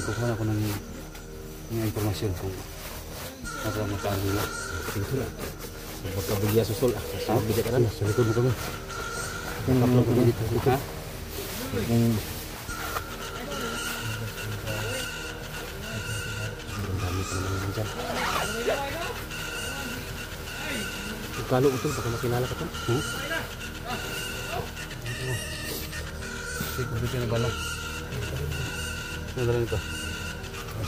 kukuha ako ng informasyon kung ano ang mataan nila. Pintura. Pagkabigya susol ah. Bigya ka na. Sa likod mo kami. Kapag ko dito. Ha? Ang dami pa naman dyan. Kalo ito, baka makilala ka ito. Sige, na balong. Ano na ito?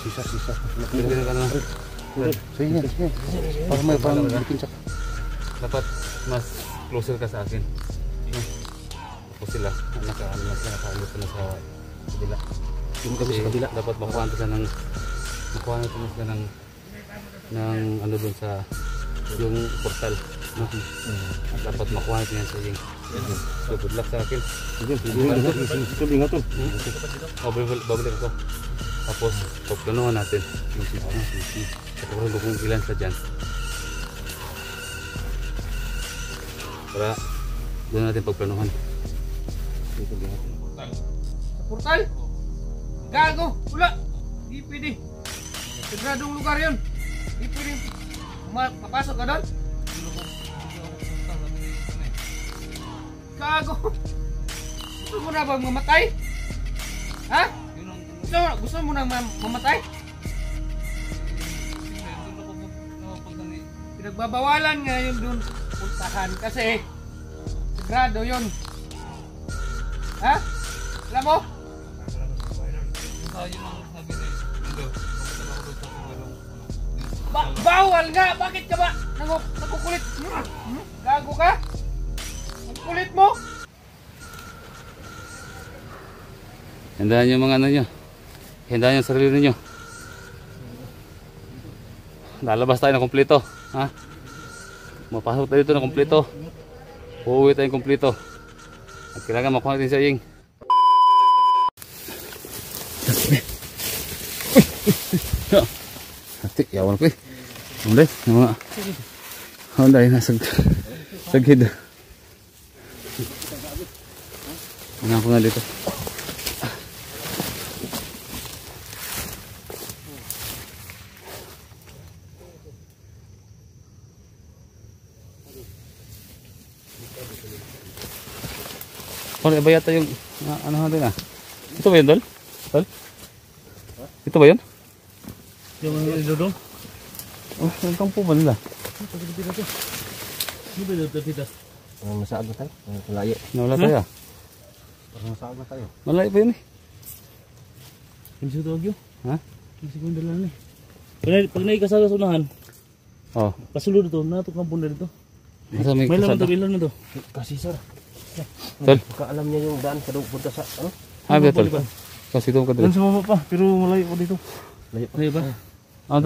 Sisa. Pinagin ka na. Sige. Para may bikin sak. Dapat mas closer ka sa akin. Ako sila. Nakaalas na sa kabila. Yung kami sa kabila. Dapat makuha natin sila ng ano dun sa yung portal. Dapat makuha natin yan sa yung. So good luck sa akin. Ingat tol. Babalik ako. Tapos pagplanuhan natin yung sisi. At kung ilan sa dyan. Para doon natin pagplanuhan. Portal? Gago! Wala! Di pwede. Sigradong lugar yun. Di pwede papasok ka doon. Gago! Gusto mo na bang mamatay? Ha? Gusto mo na mamatay? Pinagbabawalan nga yun doon puntahan kasi sagrado yun. Ha? Alam mo? Bawal nga! Bakit ka ba nakukulit? Gago ka? Ang kulit mo? Hindahan yung mga ano nyo. Hindahan yung sarili ninyo. Lalabas tayo ng kumpleto. Ha? Mapasok tayo dito ng kumpleto. Uuwi tayong kumpleto. At kailangan makuha natin siya yung hati, yawan ko eh. Ulit, yung mga Honda yun nasa sagid. Ano ako nga dito. Ano ba yata yung ano natin ah? Ito ba yun, Dol? Dol? Ito ba yun? Yung mga dodong? Oh, yung kampo ba nila? Ano ba dito? Masaag na tayo. Malayo. Nawala tayo ah. Parang masaag na tayo. Malayo pa yun eh. Hindi sa tawag yun? Ha? Hindi sa kong dalaan eh. Pag naikasala sa unahan, pasulod ito, nato kampon na dito. May laman ito, ilan na ito? Kasi sir. Tol? Baka alam niya yung daan sa punta sa ano? Habi Tol. Kasi ito ka dito. Doon sa baba pa, pero malayo pa dito. Malayo ba?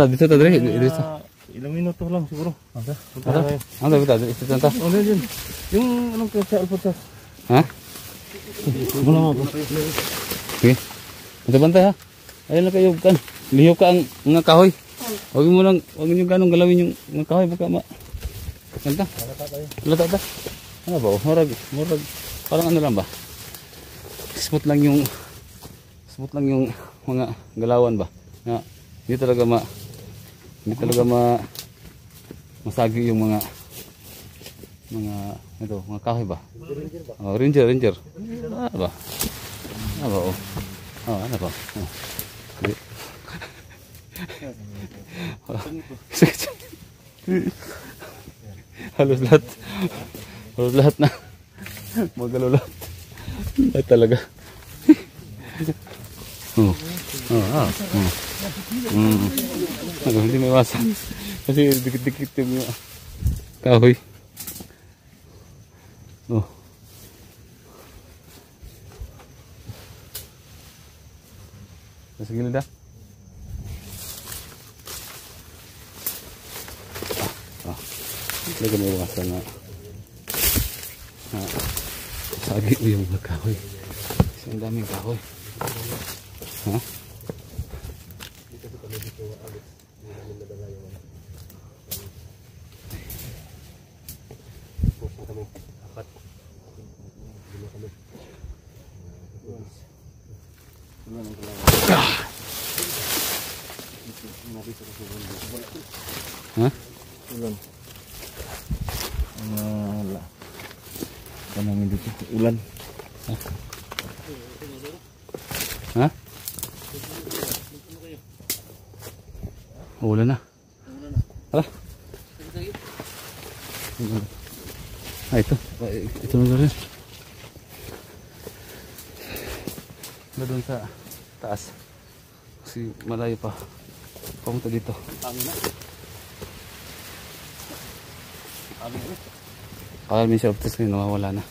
Dito ta dito. Ilang minuto lang siguro. Dito. Ito ta. Ano yun? Yung anong sa alpota? Ha? Wala mo. Okay. Ito bantay ha. Ayun na kayo kan. Liyo ka ang mga kahoy. Huwag niyo ganong galawin yung mga kahoy baka kanta. Lata ta. Ano ba? Murag parang ano lang ba? Smooth lang yung mga galawan ba? Na hindi talaga masagi yung mga kahoy ba? Oh, ranger. Ano ba? Oh. Oh, ano ba? Oh. Halos lahat na magalulat. Ay talaga. Hindi may iwasan. Kasi dikit-dikit yung kahoy. Nasa gilid ah. Talaga may iwasan na sagi mo yung mga kahoy. Kasi ang daming kahoy. Ha? Ha? Ulan. Wala. Apa namin dito? Ulan. Ha? Ulan na. Tara. Ah, ito. Ito na rin. Na doon sa taas. Kasi malayo pa. Pumunta dito. Akala minsan uptas ngayon, nawawala na.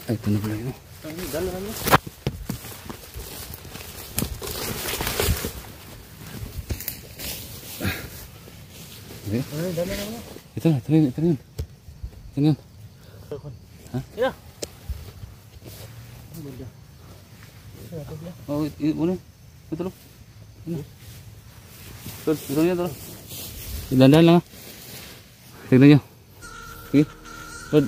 Ay, ito na pala yun. Okay. Ito na yun. Ito na yun. Ha? Yeah. Oh, ano? Ito lang. Ano? Ito lang. Dandan lang ha. Tignan nyo. Sige. Rod.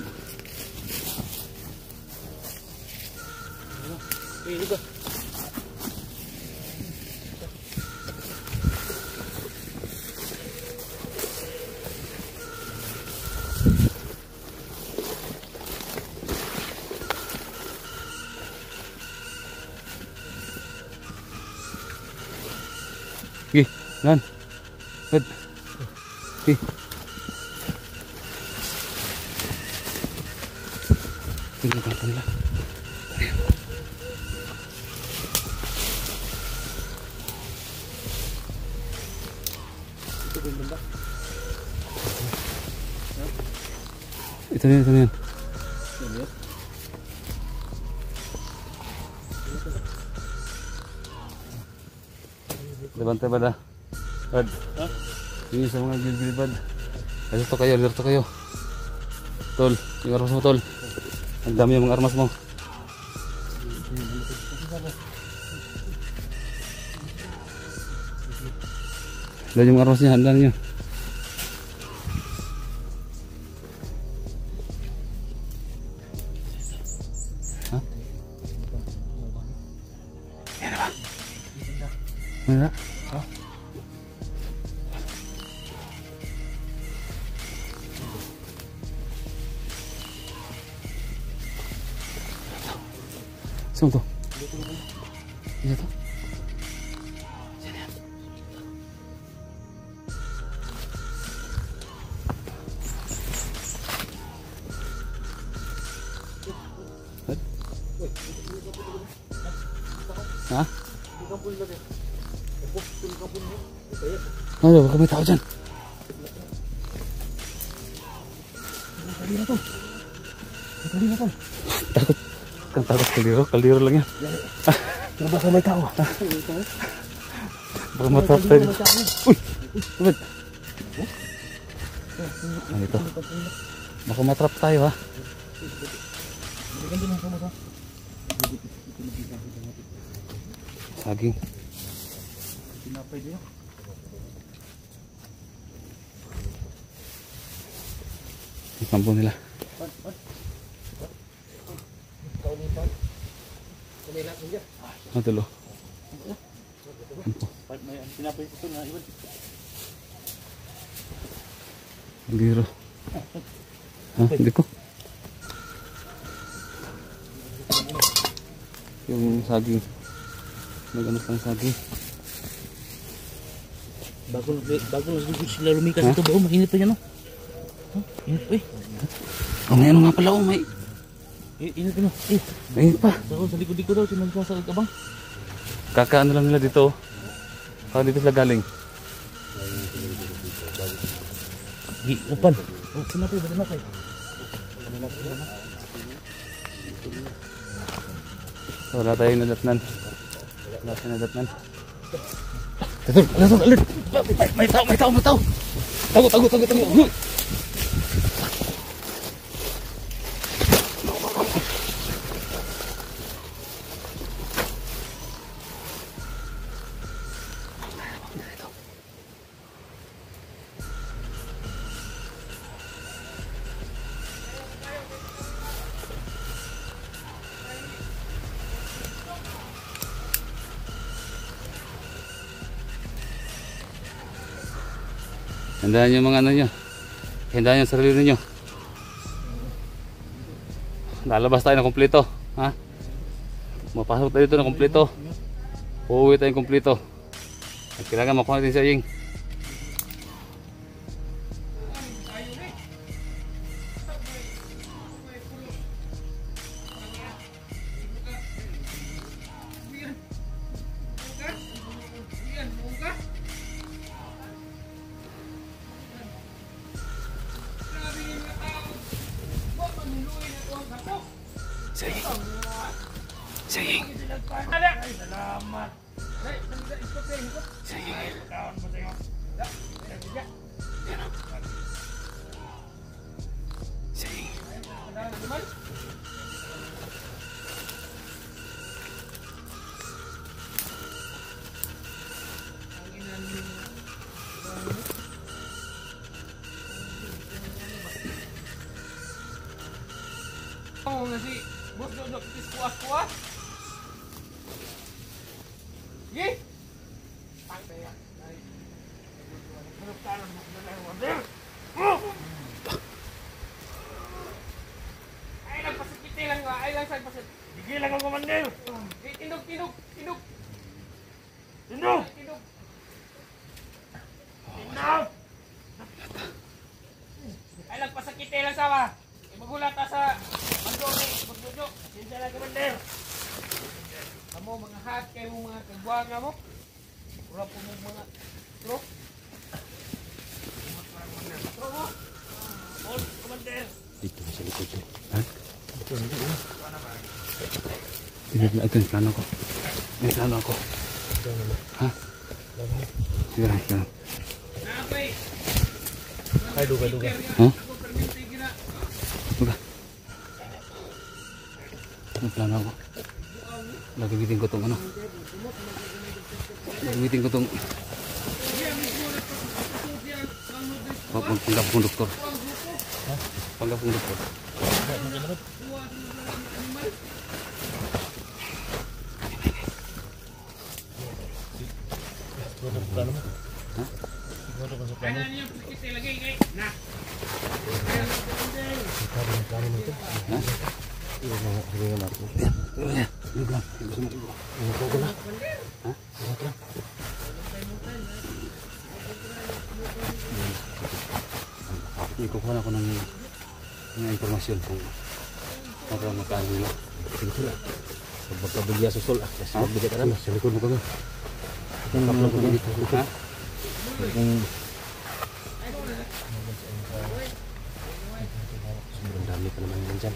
Sige, lan. Rod. Sige. Tingnan ka nila. Ito na yan. Levante ba na? Rod. Ini sa mga gilid-gilid. Dito kayo. Tol, yung armas mo, tol. Ang dami yung mga armas mo. Dali yung armas niya, handa niyo. Ha? Yan ba? Ano na? Ha? Saan to? Iya to? Saan yan? Ha? Ano, baka may tao dyan. Takot. Kang takot kaldero lang yan. Baka may tao. Baka matrap tayo. Uy! Ulit! Ano ito? Baka matrap tayo ha. Saging. Ang kampong nila. Ang tulo. Ang biro. Ha? Hindi ko. Yung saging. Naganos ng saging. Bago sila lumikas ito ba? Mainit pa yan, no? Init pa eh. Oh, may ano nga pala, oh, may... Init pa, no? Mainit pa. Sa likod daw, sinagsasalit ka bang? Kakaano lang nila dito. Kaka dito sila galing. Upan. Oh, sinapay, ba sinapay? Wala tayong nadatnan. Wala tayong nadatnan. Alert! May tao! Tago! Handaan yung mga ano nyo. Handaan yung sarili ninyo. Lalabas tayo ng kumpleto. Ha? Mapasok tayo dito ng kumpleto. Uuwi tayong kumpleto. At kailangan makuha natin si Aying. Saying. Salamat. Saying. Saying. Oh, nasi bos duduk di kuah-kuah. Ye. Santai ya. Ay lang pasikiti lang ba? Ay lang sa pasit. Sige lang ang komandir. Tindog. Tindog. Ay lang pasakiti lang sawa. Magulat ta sa mandoni, magdujo. Sinsa lang komandir. Kamu mga hat kayo mga kagwanga mo. Ura po mo mga tro. Tro mo. Hold, komandir. Dito sa likod ko. Ha? Ito yung plano ko. May plano ako. Ha? Sige lang. Napay. Ay, duga. Ha? Duga. May plano ako. Gagamitin ko itong ano. Gagamitin ko itong panggap kong doktor. Panggap kong doktor. Ha? Ano niyo pakiti lagi kay na. Ikukuha na ko ng informasyon kung magkano nila. Sige lang. Sa magkabigya susol. Kasi magbigay ka naman. Sa likod mo kami. Ang kaplang ko dito. Ha? Sobrang dami pa naman yun dyan.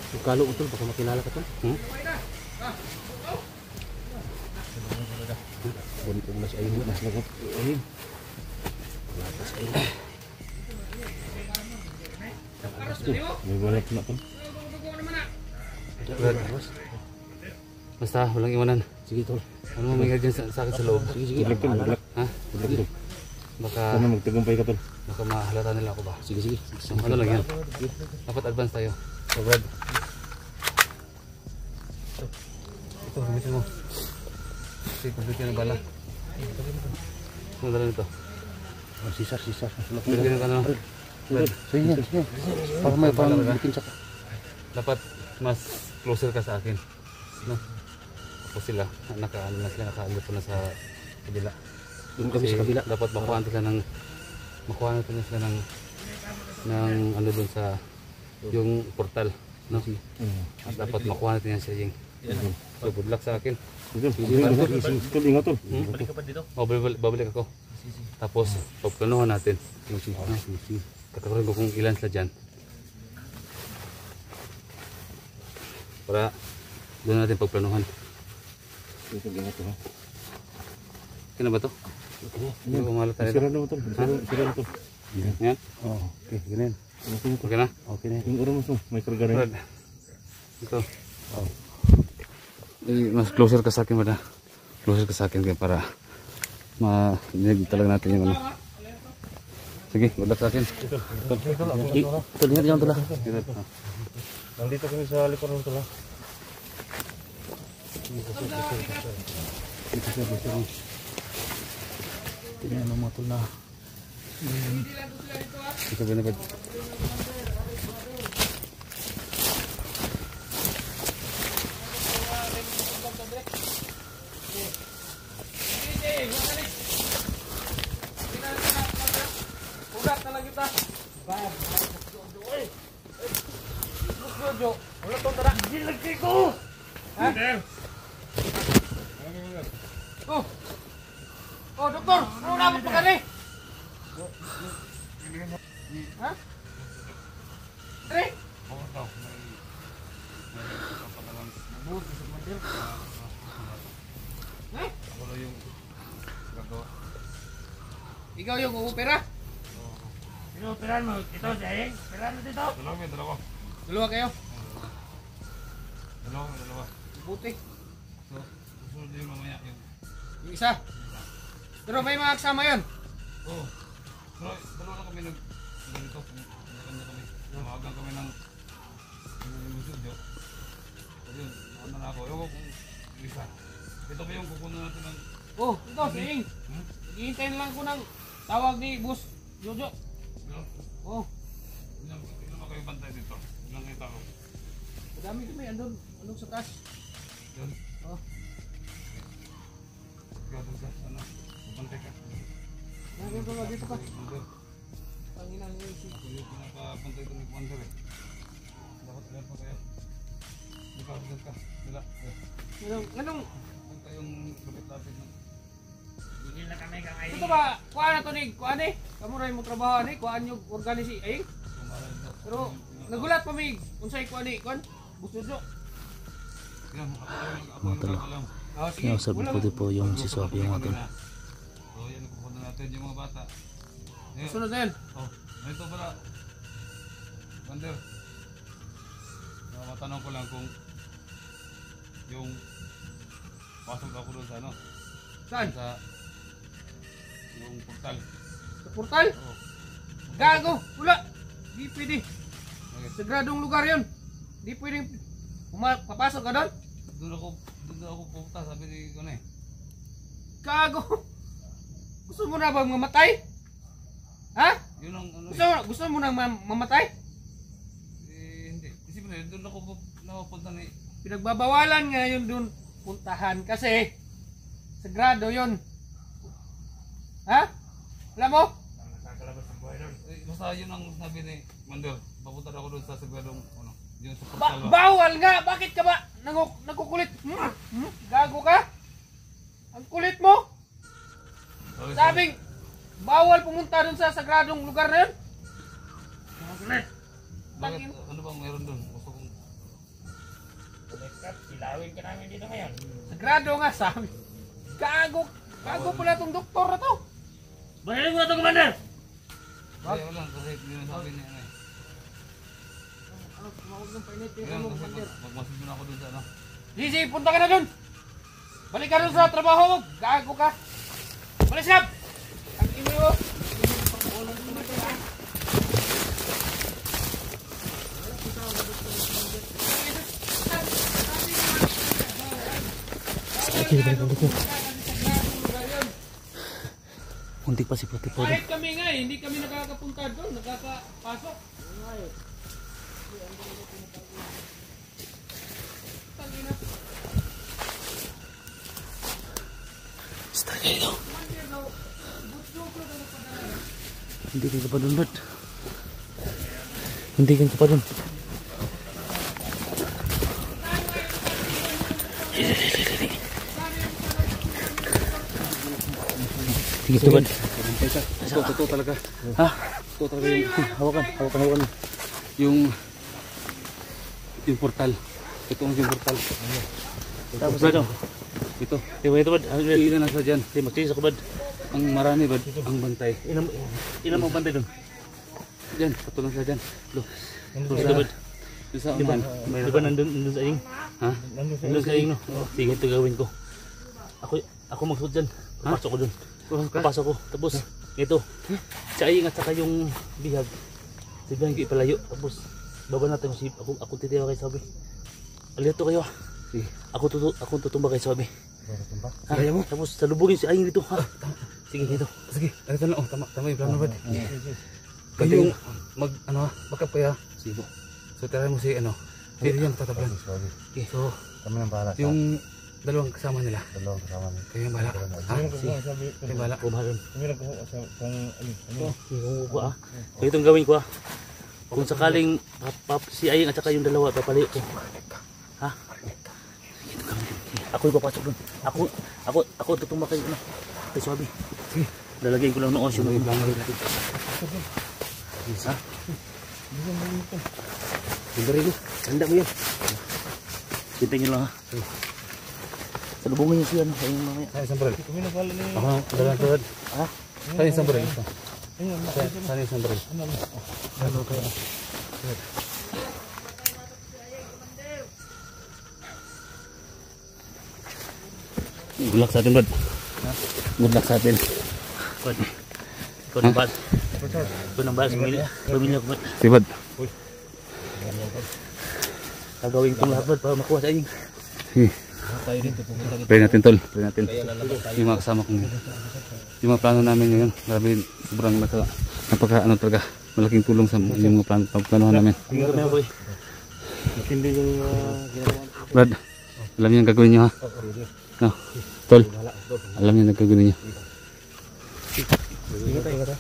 Sukalo utol, baka makilala ka to. Bunin ko mas ayun, mas lagot. Ayun. Lapas ayun. May wala pa na to. Basta walang iwanan. Sige tol. Ano mo mangyari dyan sa akin sa loob? Sige. Good luck. Ha? Good luck. Baka Magtagumpay ka tol. mahalata nila ako ba? Sige. Ano lang yan? Dapat advance tayo. So Brad. Ito, gamitin mo. Sige, complete na bala. Ano dala nito? Sisar. Pwede ka na. Brad. Sige. Para may bikin siya. Dapat mas closer ka sa akin. No? Ako sila, nakaano na sila, nakaalip na sa kabila. Doon kami sa kabila. Dapat makuha natin sila ng ano doon sa yung portal, no? At dapat makuha natin yan sa Ying. So good luck sa akin. Tol, ingat tol. Balik ka pa dito. Babalik ako. Tapos pagplanuhan natin. Katakurin ko kung ilan sila dyan. Para doon natin pagplanuhan. Okay na ba ito? Hindi ko mahalata nito. Sira na tol. Sira na tol. Yan? Oo, okay, ganyan. Okay na? Okay na. Yung uro mo to, may karga na Brad. Ito. Mas closer ka sa akin, Brad. Closer ka sa akin kaya para ma-dinig talaga natin yung ano. Sige, good luck sa akin. Tol, ingat yan tol. Nandito kami sa likod ng tula. Tingnan mo tol na. Ito ba na ba? Ugat na lang kita. Jojo, wala to tara. Dilagay ko. Ha? Oh. Oh, doktor, ano na mo pa kani? Ha? Tre? Ha? Ikaw yung uupera? Pinuperan mo. Ito, Jay. Peran mo dito. Dalawa kayo? Dalawa. Buti. Susunod din mamaya yun. Yung isa. Pero may mga kasama yun. Oo. Pero dalawa lang kami ganito. Kanya kami. Namahagan kami ng studio. Ayun, ano na ako. Ewan kung isa. Ito ba yung kukunan natin ng... Oh, ito, Sing. Naghihintay na lang ko ng tawag ni Boss Jojo. Oh. Tingnan mo kayo bantay dito. Ilang kita ko. Madami kami, andun sa taas. Yun. Oh. Ikaw doon sa ano. Bantay ka. Nandun ka dito ka. Commander. Panginang yung si. Hindi ko napapantay ito ni Commander eh. Dapat lahat mo kayo. Ikaw doon ka. Wala. Anong? Bantay yung lapit-lapit na. Bigil na kami kang aying. Ito ba, kuhaan na to ni, kuhaan eh. Kamuray mo trabaho ni, kuhaan yung organisi aying. Pero, nagulat pa mig. Unsay kuhaan ni, kuhaan? Boss Jojo. Yan, ako yung alam. Oh, sige. Kinausap ko po yung si Swab yung mga tol. So yan, pupunta natin yung mga bata. Sunod na yan. Oh, ito pala. Commander. Matanong ko lang kung yung pasok ako doon sa ano. Saan? Sa yung portal. Sa portal? Oo. Gago, wala. Di pwede. Okay. Sagradong lugar yun. Di pwedeng papasok ka doon. Doon ako pupunta, sabi ni Kone. Gago. Gusto mo na bang mamatay? Ha? Yun ang ano. Gusto mo na mamatay? Hindi. Isipin na, doon ako napunta ni... Pinagbabawalan nga yun doon puntahan kasi sagrado yun. Ha? Alam mo? Basta yun ang sabi ni Commander. Papunta ako doon sa sagradong ano. Yun sa portal. Bawal nga! Bakit ka ba nagkukulit? Gago ka? Ang kulit mo? Sorry, Sabing, bawal pumunta dun sa sagradong lugar na yun? Ang kulit. Bakit? Ano bang meron doon? Gusto kong... Ilawin ka namin dito ngayon. Sagrado nga sabi. Gago pala tong doktor na to. Bahiling mo na to, Commander! Ay, wala. Kasi yun ang sabi niya. Ano, tumawag ng painit yung Ngayon ano, kasi Commander. magmasid na ako doon sa ano. Lizzie, punta ka na dun! Balik ka dun sa trabaho mo! Gago ka! Balik sab! Ang ino mo! Muntik pa si Puti po. Kahit kami nga hindi kami nakakapunta doon, nakakapasok. Start kayo. Hindi ka pa dun, Bert. Hindi ka pa dun. Sige, Bert. Totoo talaga. Ha? Totoo talaga yung... Hawakan. Yung portal. Ito ang yung portal. Tapos na ito. Ito. Ito, Bert. Ilan nasa dyan. Hindi, magsisis ako, Bert. Ang marami ba? Ang bantay. Ilan mo bantay dun? Dyan. Patulang sa dyan. Lo. Ito, Bert. Doon sa unahan. Di ba nandun sa ing? Ha? Nandun sa ing, no? Sige, ito gawin ko. Ako magsuot dyan. Papasok ko dun. Papasok ko. Tapos, ito. Sa ing at saka yung bihag. Sabihan ko ipalayo. Tapos, baba natin yung sip. Ako titiwa kay Sabi. Alito kayo. Sige. Ako tutumba kay Sabi. Kaya mo? Tapos, salubugin si Aing dito. Ha? Sige, dito. Sige, ito na. Oh, tama yung plano, Brad. Kayo yung backup kaya. Sige po. So, tirahin mo si, si Rian, tatablan. Okay, so, Kami nang bahala. yung dalawang kasama nila. Dalawang kasama niya. Kayo yung bahala. Ha? Kayo yung bahala. Kumahalan. Kami nang kung Yung ko So itong gawin ko Kung sakaling si Aying at saka yung dalawa papalayo ko. Ha? Ito gawin ko. Ako yung papasok doon. Ako tutumakay ko na. Ay, swabe. Lalagyan ko lang noon yung mga plano natin. Ha? Sandali mo. Handa mo yan. Hintayin nyo lang ha. Salubungin nyo siya. Ayun mamaya. Saan isang baril? Kami nang bahala ni... Ako, dalawang Brad. Ha? Saan isang baril? Ayun, Saan isang baril? ano kaya? Good luck sa atin, Brad. Good luck sa atin. Brad. Ikaw ng bad. Ikaw ng bad. Pamilya ko, Brad. Si Brad. Gagawin kong lahat, Brad, para makuha sa Aying. Sige. Tayo dito pupunta dito. Pray natin, tol. Pray natin. Yung mga kasama kong yung mga plano namin ngayon. Grabe, sobrang napaka talaga. Malaking tulong sa yung mga plano namin. Hindi kami ako Matindi yung ginagawa. Brad, alam niyo yung gagawin niyo ha? No, tol. Alam niyo yung gagawin niyo. Ingat tayo.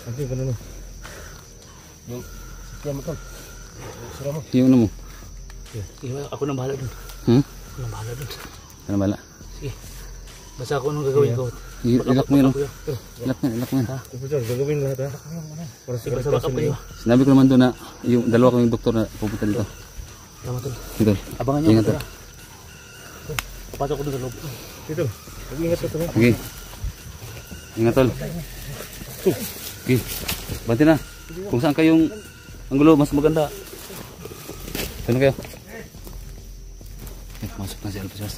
Nanti ganun. Yung sakyan mo tol. Sira mo. Yung ano mo? Ako nang bahala dun. Ako nang bahala dun. Ano bala? Sige. Basta ako nung gagawin ko. Ilak mo yun. Ilak mo yun. Pupunta, gagawin lahat ha. Para sa Basta backup kayo. Sinabi ko naman doon na yung dalawa ko yung doktor na pupunta dito. Tama, tol. Dito. Abangan nyo. Ingat, tol. Papasok ko dun sa loob. dito. Mag-ingat ka tol. Okay. Ingat, tol. Okay. Banti na. Kung saan kayong anggulo mas maganda. Saan kayo? Masuk na si Alpesas.